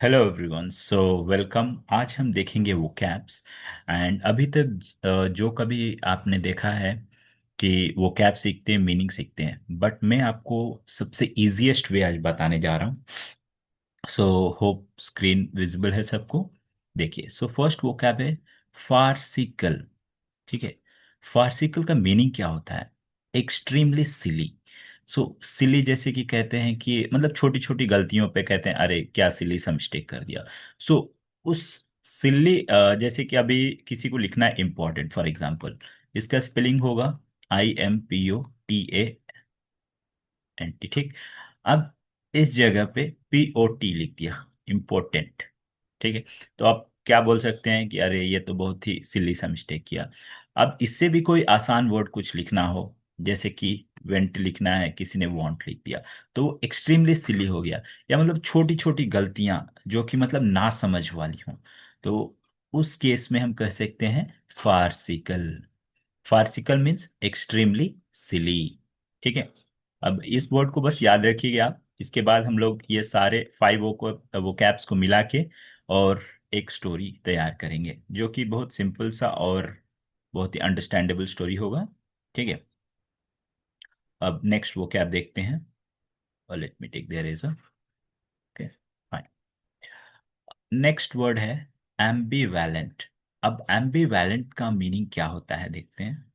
Hello everyone, so welcome. आज हम देखेंगे वो कैप्स। एंड अभी तक जो कभी आपने देखा है कि वो कैप सीखते हैं, मीनिंग सीखते हैं, बट मैं आपको सबसे इजीएस्ट वे आज बताने जा रहा हूँ। सो होप स्क्रीन विजिबल है सबको। देखिए, सो फर्स्ट वो कैप है फार्सिकल। ठीक है। फार्सिकल का मीनिंग क्या होता है? एक्सट्रीमली सिली। सो सिली जैसे कि कहते हैं कि मतलब छोटी छोटी गलतियों पे कहते हैं अरे क्या सिली सा मिस्टेक कर दिया। सो उस सिली, जैसे कि अभी किसी को लिखना है इंपॉर्टेंट, फॉर एग्जांपल इसका स्पेलिंग होगा IMPOTANT। ठीक। अब इस जगह पे POT लिख दिया, इम्पोर्टेंट। ठीक है। तो आप क्या बोल सकते हैं कि अरे ये तो बहुत ही सिली सा मिस्टेक किया। अब इससे भी कोई आसान वर्ड कुछ लिखना हो, जैसे कि वेंट लिखना है, किसी ने वांट लिख दिया, तो वो एक्सट्रीमली सिली हो गया। या मतलब छोटी छोटी गलतियां जो कि मतलब ना समझ वाली हों, तो उस केस में हम कह सकते हैं फार्सिकल। फार्सिकल मीन्स एक्सट्रीमली सिली। ठीक है। अब इस वर्ड को बस याद रखिएगा आप। इसके बाद हम लोग ये सारे फाइव वो कैप्स को मिला के और एक स्टोरी तैयार करेंगे, जो कि बहुत सिंपल सा और बहुत ही अंडरस्टैंडेबल स्टोरी होगा। ठीक है। अब नेक्स्ट वो कैप देखते हैं, और let me take there is okay fine. Next word है एम्बीवैलेंट। अब एम्बीवैलेंट का मीनिंग क्या होता है देखते हैं।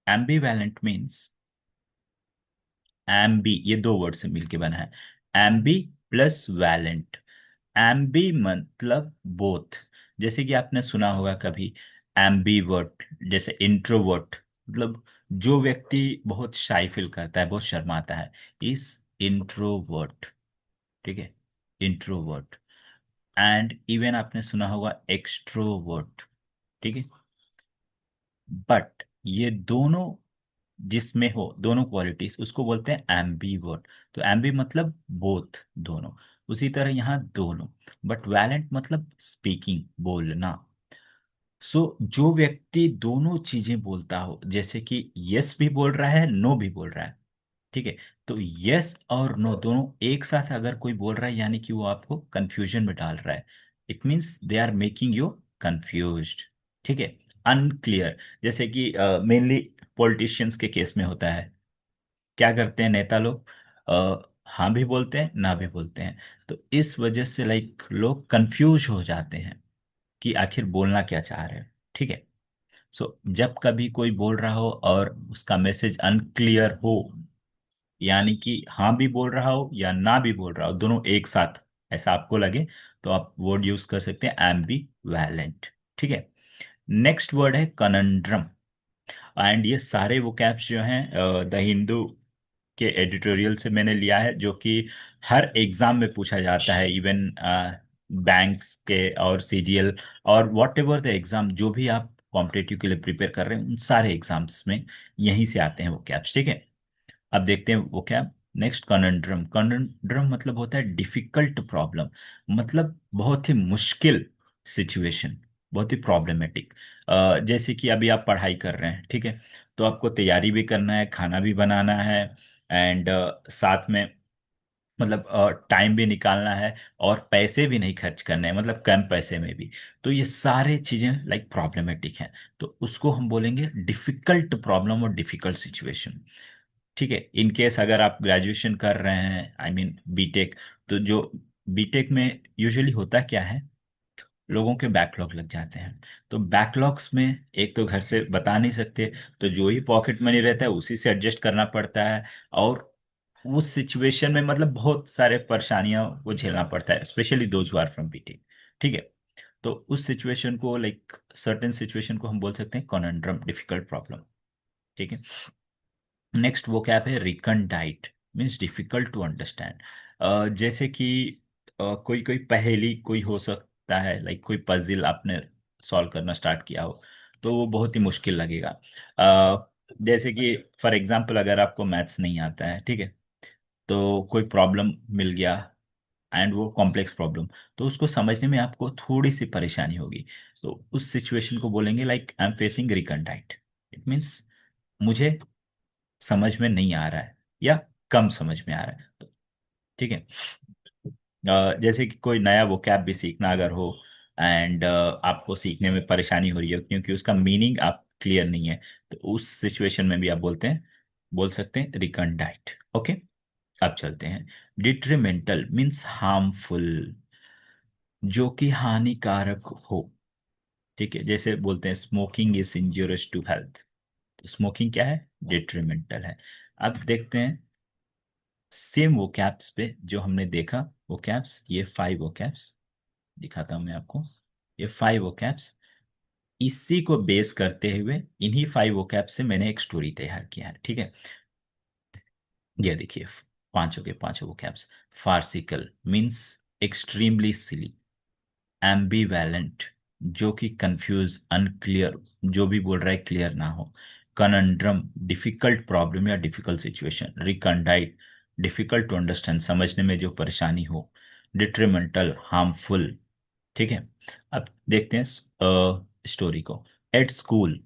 एम्बीवैलेंट मीन्स, एम्बी ये दो वर्ड से मिलके बना है। Aamby plus valent. एम्बी मतलब बोथ। जैसे कि आपने सुना होगा कभी एम्बीवर्ट, जैसे इंट्रोवर्ट, मतलब जो व्यक्ति बहुत शाई फील करता है, बहुत शर्माता है, इस इंट्रोवर्ट। ठीक है। इंट्रोवर्ट। एंड इवन आपने सुना होगा एक्सट्रोवर्ट। ठीक है। बट ये दोनों जिसमें हो, दोनों क्वालिटीज, उसको बोलते हैं एम्बीवर्ट। तो एम्बी मतलब बोथ, दोनों। उसी तरह यहाँ दोनों। बट वैलेंट मतलब स्पीकिंग, बोलना। सो जो व्यक्ति दोनों चीजें बोलता हो, जैसे कि यस भी बोल रहा है, नो भी बोल रहा है। ठीक है। तो यस और नो दोनों एक साथ अगर कोई बोल रहा है, यानी कि वो आपको कंफ्यूजन में डाल रहा है। It means they are making you confused. ठीक है। अनक्लियर। जैसे कि मेनली पॉलिटिशियंस के केस में होता है, क्या करते हैं नेता लोग? हाँ भी बोलते हैं, ना भी बोलते हैं। तो इस वजह से लाइक लोग कंफ्यूज हो जाते हैं कि आखिर बोलना क्या चाह रहे हैं। ठीक है। सो जब कभी कोई बोल रहा हो और उसका मैसेज अनक्लियर हो, यानी कि हाँ भी बोल रहा हो या ना भी बोल रहा हो, दोनों एक साथ ऐसा आपको लगे, तो आप वर्ड यूज कर सकते हैं एम्बी वैलेंट। ठीक है। नेक्स्ट वर्ड है कनंड्रम। एंड ये सारे वो कैप्स जो हैं द हिंदू के एडिटोरियल से मैंने लिया है, जो कि हर एग्जाम में पूछा जाता है। इवन बैंक्स के और CGL और वॉट एवर द एग्जाम, जो भी आप कॉम्पिटेटिव के लिए प्रिपेयर कर रहे हैं, उन सारे एग्जाम्स में यहीं से आते हैं वो कैप्स। ठीक है। अब देखते हैं वो क्या। नेक्स्ट कॉन्ड्रम। कॉन्ड्रम मतलब होता है डिफिकल्ट प्रॉब्लम, मतलब बहुत ही मुश्किल सिचुएशन, बहुत ही प्रॉब्लमेटिक। जैसे कि अभी आप पढ़ाई कर रहे हैं, ठीक है, तो आपको तैयारी भी करना है, खाना भी बनाना है, एंड साथ में मतलब टाइम भी निकालना है, और पैसे भी नहीं खर्च करने हैं, मतलब कम पैसे में भी। तो ये सारे चीजें लाइक प्रॉब्लमेटिक हैं, तो उसको हम बोलेंगे डिफिकल्ट प्रॉब्लम और डिफिकल्ट सिचुएशन। ठीक है। इन केस अगर आप ग्रेजुएशन कर रहे हैं, आई मीन बीटेक, तो जो बीटेक में यूजुअली होता क्या है, लोगों के बैकलॉग लग जाते हैं। तो बैकलॉग्स में एक तो घर से बता नहीं सकते, तो जो ही पॉकेट मनी रहता है उसी से एडजस्ट करना पड़ता है। और उस सिचुएशन में मतलब बहुत सारे परेशानियों को झेलना पड़ता है, specially those who are from BTech. ठीक है। तो उस सिचुएशन को लाइक सर्टेन सिचुएशन को हम बोल सकते हैं कॉनंड्रम, डिफिकल्ट प्रॉब्लम। ठीक है। नेक्स्ट वो क्या है recondite. Means difficult to understand. जैसे कि कोई कोई पहेली कोई हो सकता है, लाइक कोई पजल आपने सॉल्व करना स्टार्ट किया हो, तो वो बहुत ही मुश्किल लगेगा। जैसे कि फॉर एग्जांपल अगर आपको मैथ्स नहीं आता है, ठीक है, तो कोई प्रॉब्लम मिल गया, एंड वो कॉम्प्लेक्स प्रॉब्लम, तो उसको समझने में आपको थोड़ी सी परेशानी होगी। तो उस सिचुएशन को बोलेंगे like I am facing recondite. It means मुझे समझ में नहीं आ रहा है, या कम समझ में आ रहा है। तो ठीक है। जैसे कि कोई नया वोकैब भी सीखना अगर हो, एंड आपको सीखने में परेशानी हो रही है क्योंकि उसका मीनिंग आप क्लियर नहीं है, तो उस सिचुएशन में भी आप बोल सकते हैं रिकंडाइट। ओके। अब चलते हैं। डिट्रीमेंटल मीन्स हार्मफुल, जो कि हानिकारक हो। ठीक है, जैसे बोलते हैं smoking is injurious to health, तो स्मोकिंग क्या है, डिट्रीमेंटल है। अब देखते हैं सेम वो कैप्स पे जो हमने देखा, वो कैप्स, ये 5 वो कैप्स दिखाता हूं मैं आपको। ये 5 वो कैप्स, इसी को बेस करते हुए इन्हीं 5 वो कैप्स से मैंने एक स्टोरी तैयार किया है। ठीक है, ये देखिए, पांचों के पांचों वो कैप्स। फार्सिकल मीन्स एक्सट्रीमली सिली, एम्बीवैलेंट जो कि कंफ्यूज अनक्लियर, जो भी बोल रहा है क्लियर ना हो। कनंड्रम डिफिकल्ट प्रॉब्लम या difficult situation. Recondite difficult to understand, समझने में जो परेशानी हो। Detrimental harmful. ठीक है। अब देखते हैं स्टोरी को। At school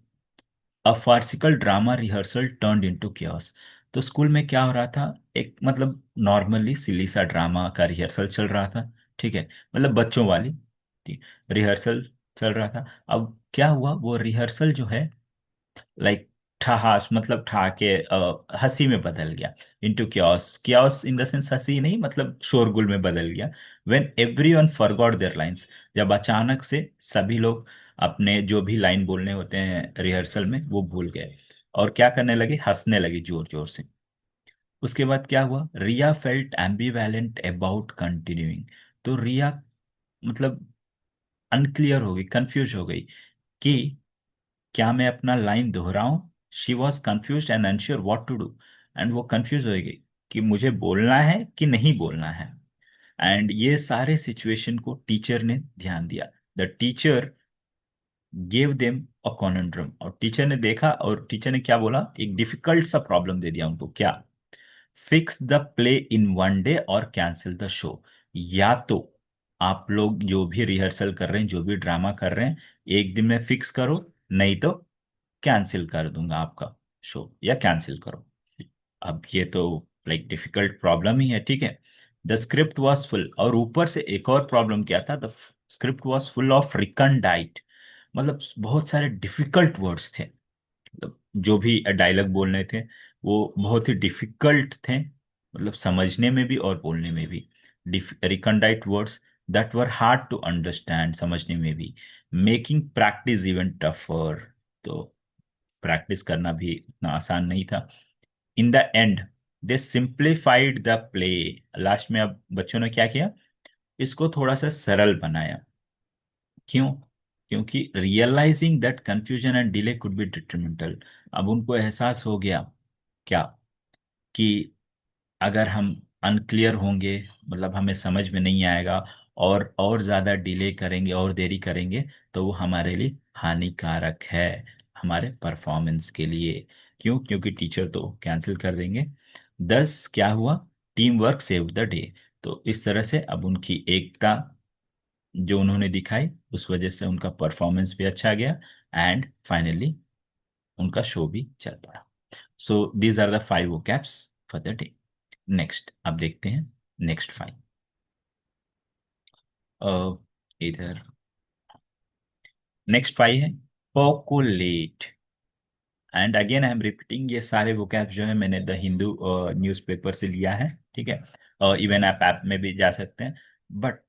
a farcical drama rehearsal turned into chaos। तो स्कूल में क्या हो रहा था, एक मतलब नॉर्मली सिली सा ड्रामा का रिहर्सल चल रहा था। ठीक है, मतलब बच्चों वाली, ठीक, रिहर्सल चल रहा था। अब क्या हुआ, वो रिहर्सल जो है लाइक ठहास मतलब ठहाके हंसी में बदल गया। इनटू क्यास, क्यास इन द सेंस हंसी नहीं, मतलब शोरगुल में बदल गया। When everyone forgot their lines, जब अचानक से सभी लोग अपने जो भी लाइन बोलने होते हैं रिहर्सल में वो भूल गए, और क्या करने लगे, हंसने लगे जोर जोर से। उसके बाद क्या हुआ, रिया फेल्ट एम्बीवैलेंट अबाउट कंटिन्यूइंग। तो रिया मतलब अनक्लियर हो गई, कंफ्यूज हो गई कि क्या मैं अपना लाइन दोहराऊं। She was confuse and unsure what to do. And वो कंफ्यूज हो गई कि मुझे बोलना है कि नहीं बोलना है। एंड ये सारे सिचुएशन को टीचर ने ध्यान दिया। The teacher gave them a conundrum, और टीचर ने देखा और टीचर ने क्या बोला, एक डिफिकल्ट सा प्रॉब्लम दे दिया उनको। क्या, fix the play in 1 day और कैंसिल द शो। या तो आप लोग जो भी रिहर्सल कर रहे हैं, जो भी ड्रामा कर रहे हैं, एक दिन में फिक्स करो, नहीं तो कैंसिल कर दूंगा आपका शो, या कैंसिल करो। अब ये तो लाइक डिफिकल्ट प्रॉब्लम ही है। ठीक है। द स्क्रिप्ट वॉज फुल, और ऊपर से एक और प्रॉब्लम क्या था, the script was full of recondite, मतलब बहुत सारे डिफिकल्ट वर्ड्स थे। मतलब जो भी डायलॉग बोलने थे वो बहुत ही डिफिकल्ट थे, मतलब समझने में भी और बोलने में भी। Recondite words that were hard to understand, समझने में भी, मेकिंग प्रैक्टिस इवन टफर। तो प्रैक्टिस करना भी इतना आसान नहीं था। In the end they simplified the play. Last में अब बच्चों ने क्या किया, इसको थोड़ा सा सरल बनाया। क्यों, क्योंकि realising that confusion and delay could be detrimental. अब उनको एहसास हो गया क्या, कि अगर हम अनक्लियर होंगे, मतलब हमें समझ में नहीं आएगा, और ज़्यादा डिले करेंगे और देरी करेंगे, तो वो हमारे लिए हानिकारक है, हमारे परफॉर्मेंस के लिए। क्यों, क्योंकि टीचर तो कैंसिल कर देंगे। 10 क्या हुआ, team work save the day. तो इस तरह से अब उनकी एकता जो उन्होंने दिखाई, उस वजह से उनका परफॉर्मेंस भी अच्छा गया, एंड फाइनली उनका शो भी चल पड़ा। So these are the 5 vocabs for the day. Next अब देखते हैं नेक्स्ट 5। इधर नेक्स्ट 5 है पोकोलेट। And again I am repeating, ये सारे वोकैब्स जो है मैंने द हिंदू न्यूज़पेपर से लिया है। ठीक है, इवन आप ऐप में भी जा सकते हैं। बट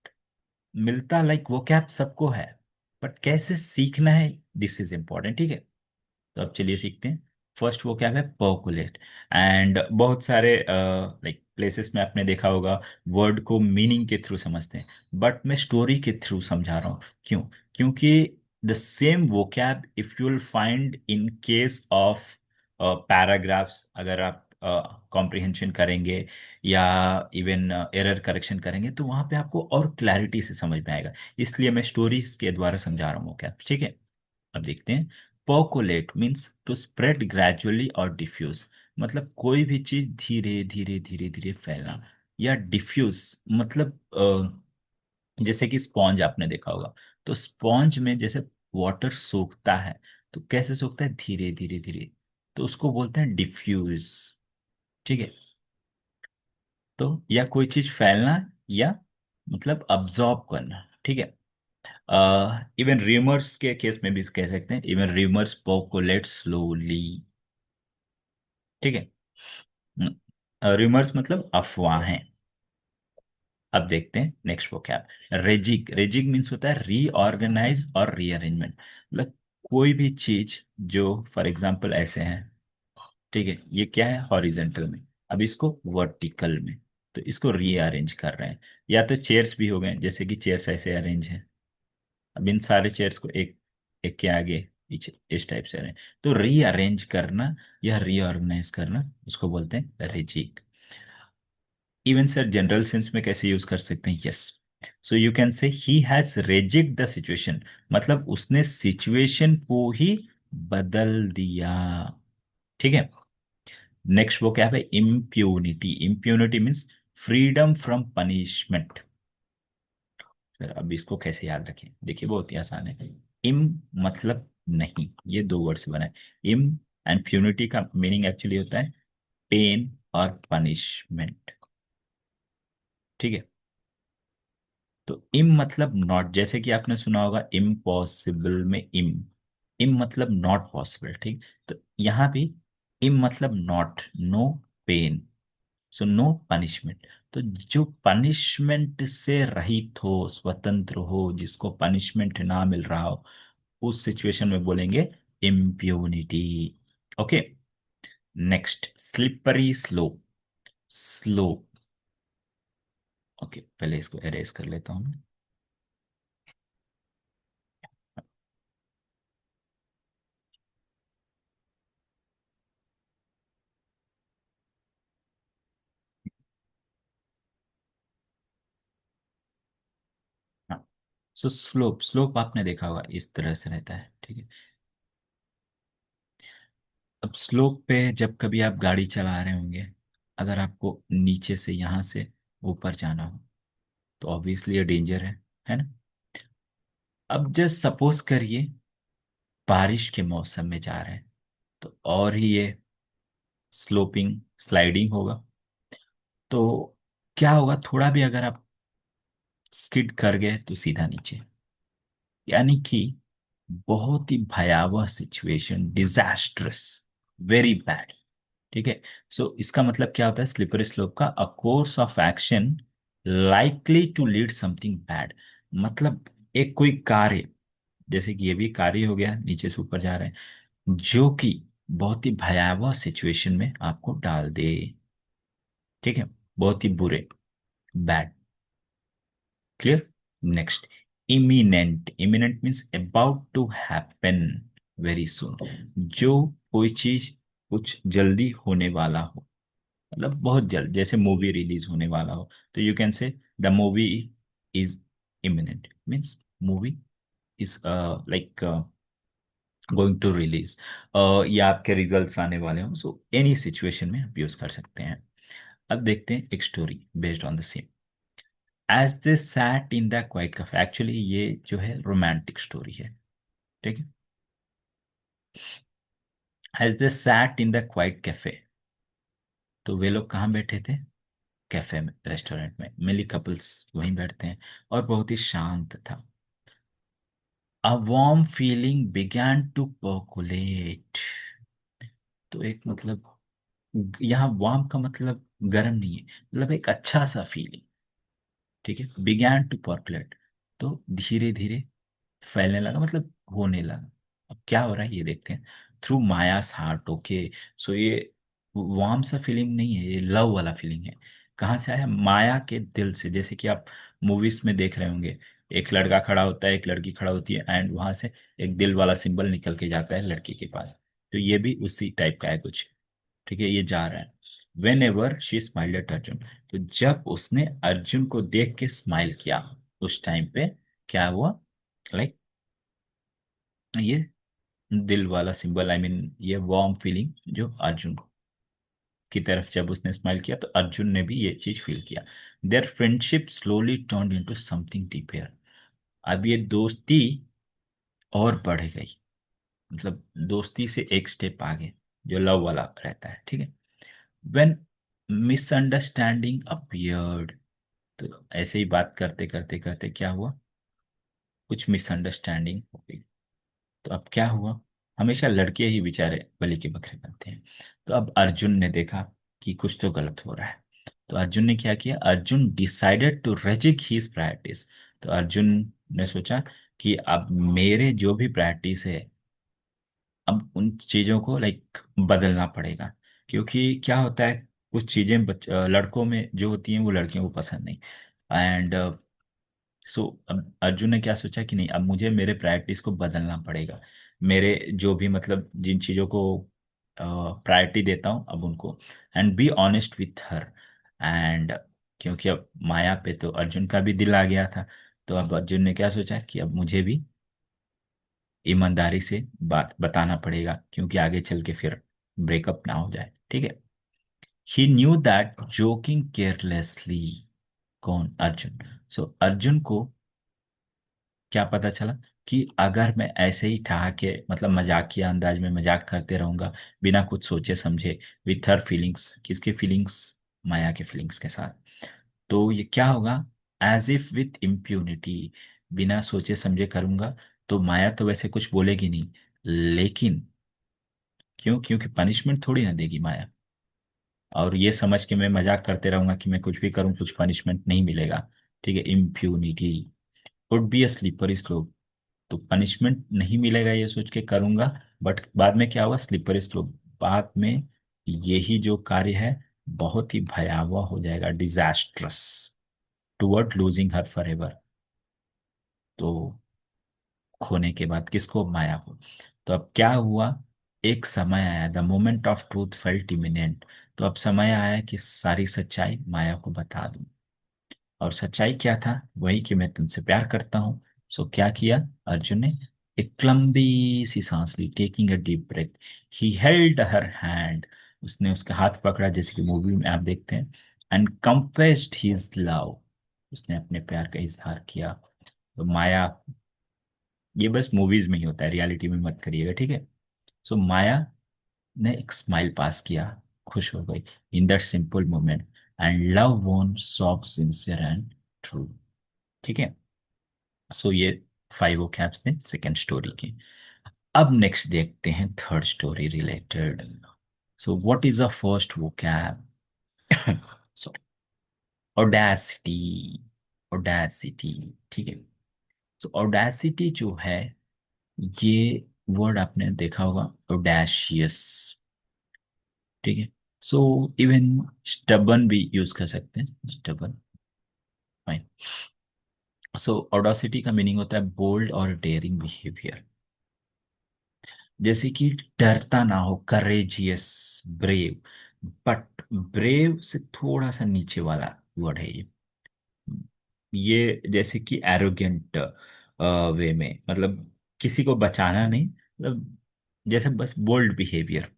मिलता लाइक वोकैब सबको है, बट कैसे सीखना है, दिस इज इम्पोर्टेंट। ठीक है, तो अब चलिए सीखते हैं। फर्स्ट वो क्या है, पर्कुलेट। एंड बहुत सारे लाइक प्लेसेस में आपने देखा होगा, वर्ड को मीनिंग के थ्रू समझते हैं, बट मैं स्टोरी के थ्रू समझा रहा हूँ। क्यों, क्योंकि the same vocab if you will find in case of paragraphs, अगर आप कॉम्प्रिहेंशन करेंगे या इवन एरर करेक्शन करेंगे, तो वहां पे आपको और क्लैरिटी से समझ में आएगा। इसलिए मैं स्टोरीज के द्वारा समझा रहा हूँ क्या। ठीक है, अब देखते हैं। percolate means to spread gradually और डिफ्यूज, मतलब कोई भी चीज धीरे धीरे धीरे धीरे फैलना। या डिफ्यूज मतलब जैसे कि स्पॉन्ज आपने देखा होगा, तो स्पॉन्ज में जैसे वाटर सोखता है, तो कैसे सोखता है, धीरे धीरे धीरे, तो उसको बोलते हैं डिफ्यूज। ठीक है, तो या कोई चीज फैलना, या मतलब अब्जॉर्ब करना, ठीक है। इवन रिमर्स के केस में भी कह सकते हैं, इवन रिमर्स पॉपुलेट स्लोली, ठीक है। रिमर्स मतलब अफवाहें। अब देखते हैं नेक्स्ट vocab। रेजिग, रेजिग मीन्स होता है रीऑर्गेनाइज और रीअरेंजमेंट, मतलब कोई भी चीज जो फॉर एग्जांपल ऐसे हैं, ठीक है, ये क्या है हॉरिजेंटल में, अब इसको वर्टिकल में, तो इसको रीअरेंज कर रहे हैं। या तो चेयर्स भी हो गए, जैसे कि चेयर्स ऐसे अरेंज है, अब इन सारे चेयर्स को एक एक के आगे पीछे इस टाइप से अरेंज, तो रीअरेंज करना या रीऑर्गेनाइज करना उसको बोलते हैं रेजिग। इवन सर जनरल सेंस में कैसे यूज कर सकते हैं, yes, so you can say he has rejig the situation, मतलब उसने सिचुएशन को ही बदल दिया, ठीक है। नेक्स्ट वो क्या है, impunity. Impunity means freedom from punishment. Sir अब इसको कैसे याद रखें, देखिए बहुत ही आसान है। इम मतलब नहीं, ये दो वर्ड से बना है। इम एंड प्यूनिटी का मीनिंग एक्चुअली होता है पेन और पनिशमेंट, ठीक है। तो इम मतलब नॉट, जैसे कि आपने सुना होगा इम्पॉसिबल में इम, इम मतलब नॉट पॉसिबल, ठीक। तो यहाँ भी इम मतलब not, no pain, so no punishment. तो जो पनिशमेंट से रहित हो, स्वतंत्र हो, जिसको पनिशमेंट ना मिल रहा हो, उस सिचुएशन में बोलेंगे impunity. Okay, next slippery slow. Slow, okay पहले इसको एरेज कर लेता हूँ। हाँ, सो स्लोप, स्लोप आपने देखा होगा इस तरह से रहता है, ठीक है। अब स्लोप पे जब कभी आप गाड़ी चला रहे होंगे, अगर आपको नीचे से यहाँ से ऊपर जाना हो, तो ऑब्वियसली ये डेंजर है ना। अब जस्ट सपोज करिए बारिश के मौसम में जा रहे हैं, तो और ही ये स्लोपिंग स्लाइडिंग होगा, तो क्या होगा, थोड़ा भी अगर आप स्किड कर गए तो सीधा नीचे, यानी कि बहुत ही भयावह सिचुएशन, डिजास्ट्रस, वेरी बैड, ठीक है। सो इसका मतलब क्या होता है स्लिपरी स्लोप का, a course of action likely to lead something bad, मतलब एक कोई कार्य, जैसे कि ये भी कार्य हो गया, नीचे से ऊपर जा रहे हैं, जो कि बहुत ही भयावह सिचुएशन में आपको डाल दे, ठीक है, बहुत ही बुरे, bad, clear. Next imminent. Imminent means about to happen very soon, जो कोई चीज कुछ जल्दी होने वाला हो, मतलब बहुत जल्द, जैसे मूवी रिलीज होने वाला हो, तो you can say the movie is imminent, means movie is like going to release, या आपके रिजल्ट्स आने वाले हों, सो एनी सिचुएशन में आप यूज कर सकते हैं। अब देखते हैं एक story based on the same. As they sat in the quiet cafe, actually ये जो है रोमांटिक स्टोरी है, ठीक है। As they sat in the quiet cafe, तो वे लोग कहाँ बैठे थे, कैफे में, रेस्टोरेंट में, मेनली कपल्स वहीं बैठते हैं, और बहुत ही शांत था। A warm feeling began to percolate, तो एक मतलब यहाँ वार्म का मतलब गर्म नहीं है, मतलब एक अच्छा सा फीलिंग, ठीक है, बिगैन टू पर्कुलेट, तो धीरे धीरे फैलने लगा, मतलब होने लगा। अब क्या हो रहा है ये देखते हैं, थ्रू मायास हार्ट, ओके। सो ये वार्म सा फीलिंग नहीं है, ये लव वाला फीलिंग है। कहाँ से आया, माया के दिल से, जैसे कि आप मूवीज में देख रहे होंगे, एक लड़का खड़ा होता है, एक लड़की खड़ा होती है, एंड वहां से एक दिल वाला सिंबल निकल के जाता है लड़की के पास, तो ये भी उसी टाइप का है कुछ, ठीक है, ये जा रहा है। When ever she smiled at Arjun, तो जब उसने अर्जुन को देख के स्माइल किया, उस टाइम पे क्या हुआ, लाइक ये दिल वाला सिंबल, आई मीन ये वार्म फीलिंग जो अर्जुन की तरफ जब उसने स्माइल किया, तो अर्जुन ने भी ये चीज फील किया। Their friendship slowly turn into something deeper, अब ये दोस्ती और बढ़ गई, मतलब दोस्ती से एक स्टेप आगे, जो लव वाला रहता है, ठीक है। When misunderstanding appeared. तो ऐसे ही बात करते करते करते क्या हुआ, कुछ मिसअंडरस्टैंडिंग हो गई। तो अब क्या हुआ, हमेशा लड़के ही बेचारे बलि के बकरे बनते हैं। तो अब अर्जुन ने देखा कि कुछ तो गलत हो रहा है। तो अर्जुन ने क्या किया, Arjun decided to rejig his priorities. तो अर्जुन ने सोचा कि अब मेरे जो भी प्रायोरिटीज है, अब उन चीजों को लाइक बदलना पड़ेगा। क्योंकि क्या होता है, कुछ चीजें लड़कों में जो होती हैं वो लड़कियों को पसंद नहीं। एंड सो अब अर्जुन ने क्या सोचा कि नहीं, अब मुझे मेरे प्रायोरिटीज को बदलना पड़ेगा। मेरे जो भी मतलब जिन चीज़ों को प्रायोरिटी देता हूँ अब उनको, and be honest with her. And क्योंकि अब माया पे तो अर्जुन का भी दिल आ गया था। तो अब अर्जुन ने क्या सोचा कि अब मुझे भी ईमानदारी से बात बताना पड़ेगा, क्योंकि आगे चल के फिर ब्रेकअप ना हो जाए, ठीक है। ही न्यू दैट जोकिंग केयरलेसली, कौन, अर्जुन। सो अर्जुन को क्या पता चला कि अगर मैं ऐसे ही ठहाके मतलब मजाकिया अंदाज में मजाक करते रहूंगा, बिना कुछ सोचे समझे, विथ हर फीलिंग्स, किसकी फीलिंग्स, माया के फीलिंग्स के साथ, तो ये क्या होगा, एज इफ विथ इम्प्यूनिटी, बिना सोचे समझे करूंगा तो माया तो वैसे कुछ बोलेगी नहीं, लेकिन क्यों, क्योंकि पनिशमेंट थोड़ी ना देगी माया। और ये समझ के मैं मजाक करते रहूंगा कि मैं कुछ भी करूं कुछ पनिशमेंट नहीं मिलेगा, ठीक है। Impunity would be a slippery slope. तो पनिशमेंट नहीं मिलेगा ये सोच के करूंगा, बट बाद में क्या हुआ, स्लिपरी स्लोप, बाद में यही जो कार्य है बहुत ही भयावह हो जाएगा, disastrous, toward losing her for ever. तो खोने के बाद किसको, माया को। तो अब क्या हुआ, एक समय आया, the moment of truth felt imminent. तो अब समय आया कि सारी सच्चाई माया को बता दूं। और सच्चाई क्या था, वही कि मैं तुमसे प्यार करता हूँ। सो क्या किया अर्जुन ने, एक लंबी सी सांस ली, taking a deep breath. He held her hand, उसने उसका हाथ पकड़ा जैसे कि मूवी में आप देखते हैं, एंड कंफेस्ड हिज लव, उसने अपने प्यार का इजहार किया। तो माया, ये बस मूवीज में ही होता है, रियलिटी में मत करिएगा, ठीक है। सो माया ने एक स्माइल पास किया, खुश हो गई in that simple moment, and love won soft sincere and true, ठीक है। सो ये 5 कैप्स थे सेकेंड स्टोरी की। अब नेक्स्ट देखते हैं third story related. So what is the first वो कैप, सो ऑडेसिटी, ऑडेसिटी, ठीक है। सो ऑडेसिटी जो है, ये वर्ड आपने देखा होगा, ऑडेशियस, ठीक है। सो इवन स्टबन भी यूज कर सकते हैं, स्टबन, फाइन। सो ऑडेसिटी का मीनिंग होता है बोल्ड और डेयरिंग बिहेवियर, जैसे कि डरता ना हो, करेजियस, ब्रेव। बट ब्रेव से थोड़ा सा नीचे वाला वर्ड है ये जैसे कि एरोगेंट वे में, मतलब किसी को बचाना नहीं, मतलब जैसे बस बोल्ड बिहेवियर,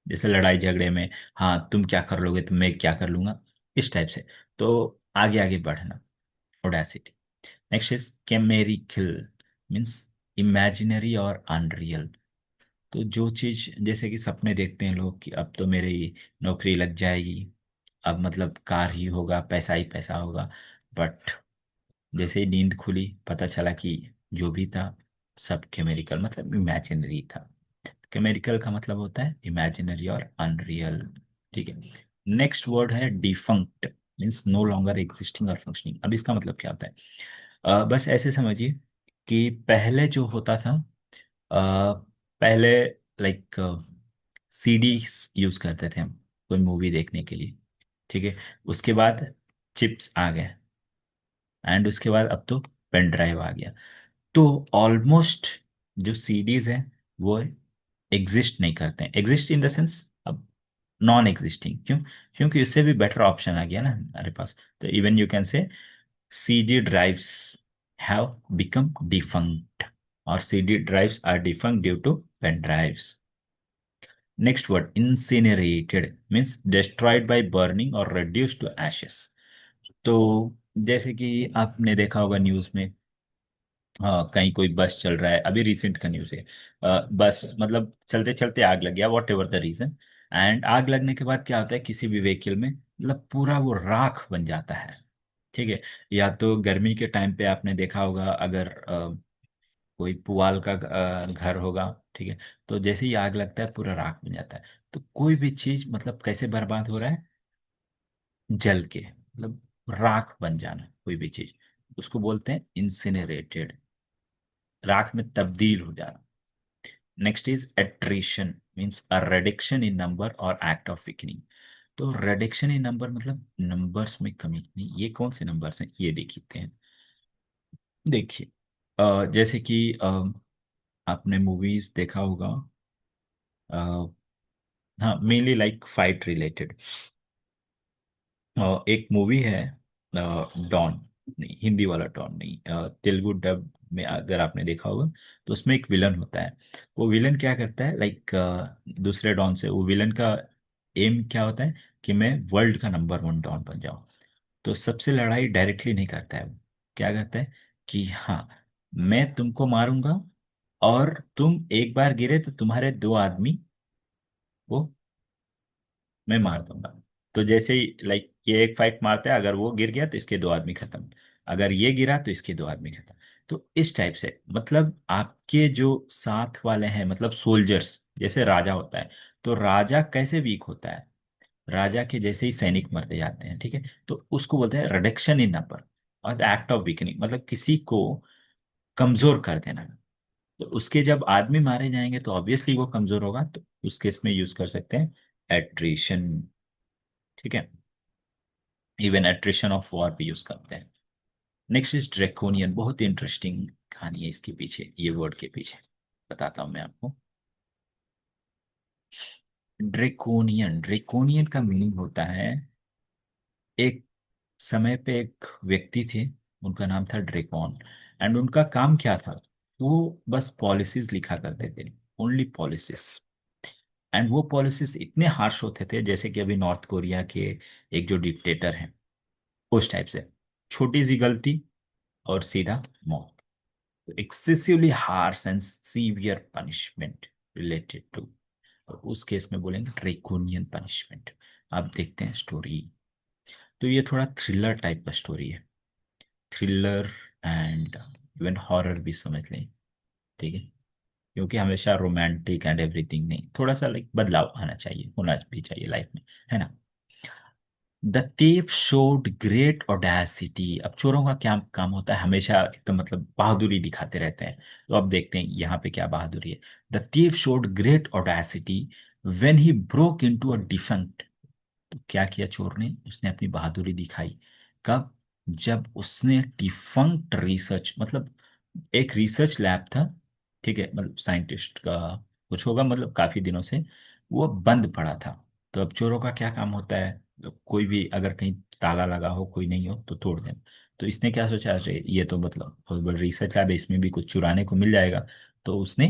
जैसे लड़ाई झगड़े में, हाँ तुम क्या कर लोगे तो मैं क्या कर लूंगा, इस टाइप से। तो आगे आगे बढ़ना, audacity. Next is chimerical, means imaginary और अनरियल। तो जो चीज जैसे कि सपने देखते हैं लोग कि अब तो मेरी नौकरी लग जाएगी, अब मतलब कार ही होगा, पैसा ही पैसा होगा, बट जैसे ही नींद खुली पता चला कि जो भी था सब केमेरिकल, मतलब इमेजिनरी था। केमेरिकल का मतलब होता है इमेजिनरी और अनरियल, ठीक है। नेक्स्ट वर्ड है defunct, means no longer existing और फंक्शनिंग। अब इसका मतलब क्या होता है, बस ऐसे समझिए कि पहले जो होता था, पहले लाइक सीडी यूज करते थे हम कोई मूवी देखने के लिए, ठीक है। उसके बाद चिप्स आ गए, एंड उसके बाद अब तो पेन ड्राइव आ गया। तो ऑलमोस्ट जो सीडीज है वो एग्जिस्ट नहीं करते हैं, एग्जिस्ट इन द सेंस अब नॉन एग्जिस्टिंग, क्यों, क्योंकि उससे भी बेटर ऑप्शन आ गया ना हमारे पास। तो even you can say CD drives have become defunct, और CD drives are defunct due to pen drives. Next word incinerated, means destroyed by burning और reduced टू एशेस। तो जैसे कि आपने देखा होगा न्यूज़ में, हाँ कहीं कोई बस चल रहा है, अभी रिसेंट का न्यूज़ है, बस मतलब चलते चलते आग लग गया, whatever the reason. And आग लगने के बाद क्या होता है किसी भी व्हीकल में, मतलब पूरा वो राख बन जाता है। ठीक है। या तो गर्मी के टाइम पे आपने देखा होगा, अगर कोई पुआल का घर होगा, ठीक है, तो जैसे ही आग लगता है पूरा राख बन जाता है। तो कोई भी चीज मतलब कैसे बर्बाद हो रहा है, जल के, मतलब राख बन जाना कोई भी चीज, उसको बोलते हैं इंसिनरेटेड, राख में तब्दील हो जाना। Next is attrition, means a reduction in number और एक्ट ऑफ वीकनिंग। तो रिडक्शन इन नंबर मतलब नंबर्स में कमी नहीं। ये कौन से नंबर्स हैं ये देखते हैं। देखिए, जैसे कि आपने मूवीज देखा होगा, अ, हाँ, मेनली लाइक फाइट रिलेटेड। एक मूवी है डॉन, नहीं हिंदी वाला डॉन नहीं, तेलुगु डब में अगर आपने देखा होगा, तो उसमें एक विलन होता है। वो विलन क्या करता है, लाइक दूसरे डॉन से, वो विलन का एम क्या होता है कि मैं वर्ल्ड का नंबर 1 डॉन बन जाऊं। तो सबसे लड़ाई डायरेक्टली नहीं करता है वो, क्या करता है कि हाँ, मैं तुमको मारूंगा, और तुम एक बार गिरे तो तुम्हारे 2 आदमी वो मैं मार दूंगा। तो जैसे ही लाइक ये एक फाइट मारता है, अगर वो गिर गया तो इसके 2 आदमी खत्म, अगर ये गिरा तो इसके 2 आदमी खत्म। तो इस टाइप से मतलब आपके जो साथ वाले हैं, मतलब सोल्जर्स, जैसे राजा होता है, तो राजा कैसे वीक होता है, राजा के जैसे ही सैनिक मरते जाते हैं, ठीक है, तो उसको बोलते हैं रिडक्शन इन नंबर और द एक्ट ऑफ वीकनिंग, मतलब किसी को कमजोर कर देना। तो उसके जब आदमी मारे जाएंगे तो ऑब्वियसली वो कमजोर होगा, तो उस केस में यूज कर सकते हैं एट्रिशन। ठीक है। इवन एट्रिशन ऑफ वॉर भी यूज करते हैं। नेक्स्ट इज ड्रेकोनियन, बहुत ही इंटरेस्टिंग कहानी है इसके पीछे, ये वर्ड के पीछे बताता हूँ मैं आपको। ड्रेकोनियन, ड्रेकोनियन का मीनिंग होता है, एक समय पे एक व्यक्ति थे, उनका नाम था ड्रेकॉन। एंड उनका काम क्या था, वो बस पॉलिसीज लिखा करते थे, ओनली पॉलिसीज। एंड वो पॉलिसीज इतने हार्श होते थे, जैसे कि अभी नॉर्थ कोरिया के एक जो डिक्टेटर हैं, उस टाइप से, छोटी सी गलती और सीधा मौत। Excessively harsh and severe punishment related to, और उस केस में बोलेंगे ड्रेकोनियन पनिशमेंट। आप देखते हैं स्टोरी, तो ये थोड़ा थ्रिलर टाइप का स्टोरी है, थ्रिलर एंड इवन हॉरर भी समझ लें। ठीक है, क्योंकि हमेशा रोमांटिक एंड एवरीथिंग नहीं, थोड़ा सा लाइक बदलाव आना चाहिए, होना भी चाहिए लाइफ में, है ना। The thief showed great audacity, अब चोरों का क्या काम होता है, हमेशा एकदम मतलब बहादुरी दिखाते रहते हैं। तो अब देखते हैं यहाँ पे क्या बहादुरी है। The thief showed great audacity when he broke into a defunct, तो क्या किया चोर ने, उसने अपनी बहादुरी दिखाई कब, जब उसने डिफंक्ट रिसर्च, मतलब एक रिसर्च लैब था, ठीक है, मतलब साइंटिस्ट का कुछ होगा, मतलब काफी दिनों से वो बंद पड़ा था। तो अब चोरों का क्या काम होता है, तो कोई भी अगर कहीं ताला लगा हो, कोई नहीं हो तो तोड़ दें। तो इसने क्या सोचा, अरे ये तो मतलब बहुत बड़ी रिसर्च लैब है, इसमें भी कुछ चुराने को मिल जाएगा। तो उसने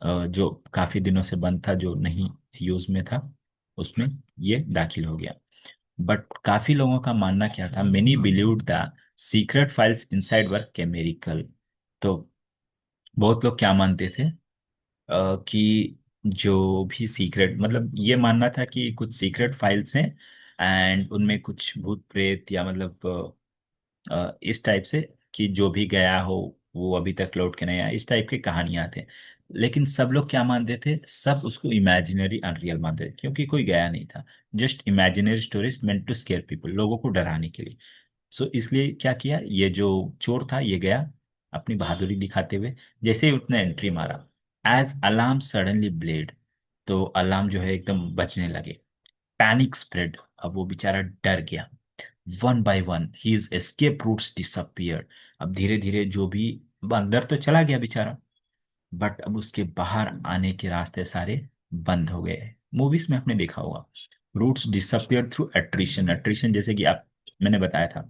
जो काफी दिनों से बंद था, जो नहीं यूज में था, उसमें ये दाखिल हो गया। बट काफी लोगों का मानना क्या था, many believed the secret files inside work chemical. तो बहुत लोग क्या मानते थे, कि जो भी सीक्रेट, मतलब ये मानना था कि कुछ सीक्रेट फाइल्स हैं, एंड उनमें कुछ भूत प्रेत या मतलब इस टाइप से, कि जो भी गया हो वो अभी तक लौट के नहीं आया, इस टाइप की कहानियां थे। लेकिन सब लोग क्या मानते थे, सब उसको इमेजिनरी अनरियल मानते थे, क्योंकि कोई गया नहीं था। Just imaginary stories meant to scare people, लोगों को डराने के लिए। सो इसलिए क्या किया, ये जो चोर था ये गया अपनी बहादुरी दिखाते हुए, जैसे ही उसने एंट्री मारा, एज अलार्म सडनली ब्लेड, तो अलार्म जो है एकदम बजने लगे। पैनिक स्प्रेड, अब वो बेचारा डर गया। One by one his escape routes disappear, अब धीरे धीरे जो भी, अब अंदर तो चला गया बेचारा, बट अब उसके बाहर आने के रास्ते सारे बंद हो गए। मूवीज में आपने देखा होगा, routes disappear through attrition, attrition जैसे कि आप, मैंने बताया था,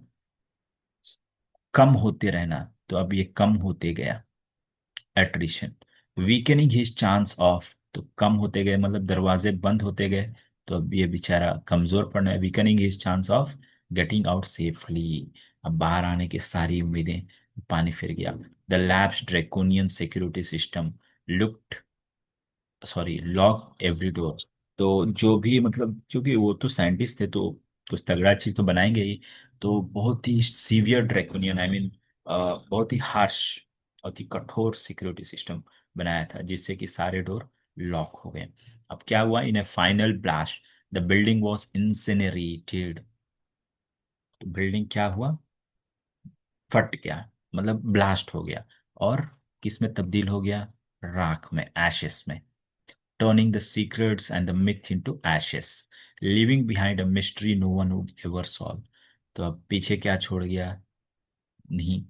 कम होते रहना, तो अब ये कम होते गया, एट्रिशन। वीकेनिंग हिज चांस ऑफ, तो कम होते गए मतलब दरवाजे बंद होते गए, तो अब ये बेचारा कमजोर पड़ना है। Weakening his chance of getting out safely, अब बाहर आने की सारी उम्मीदें पानी फिर गया। The lab's draconian security system looked, sorry, lock every door, तो जो भी मतलब, क्योंकि वो तो साइंटिस्ट थे, तो कुछ तगड़ा चीज तो बनाएंगे ही। तो बहुत ही सीवियर ड्रैकोनियन, आई मीन बहुत ही हार्श, बहुत ही कठोर सिक्योरिटी सिस्टम बनाया था, जिससे कि सारे डोर लॉक हो गए। अब क्या हुआ, in a final blast the building was incinerated. Building क्या हुआ, फट गया, मतलब ब्लास्ट हो गया, और किस में तब्दील हो गया, राख में, एशेस में। Turning the secrets and the myth into ashes, living behind a mystery no one would ever solve. तो अब पीछे क्या छोड़ गया, नहीं,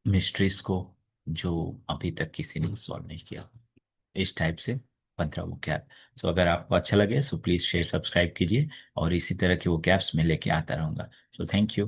मिस्ट्रीज को, जो अभी तक किसी ने सॉल्व नहीं किया। इस टाइप से 15 वो कैप। सो अगर आपको अच्छा लगे सो प्लीज़ शेयर सब्सक्राइब कीजिए, और इसी तरह के वो कैप्स मैं लेके आता रहूँगा। So thank you.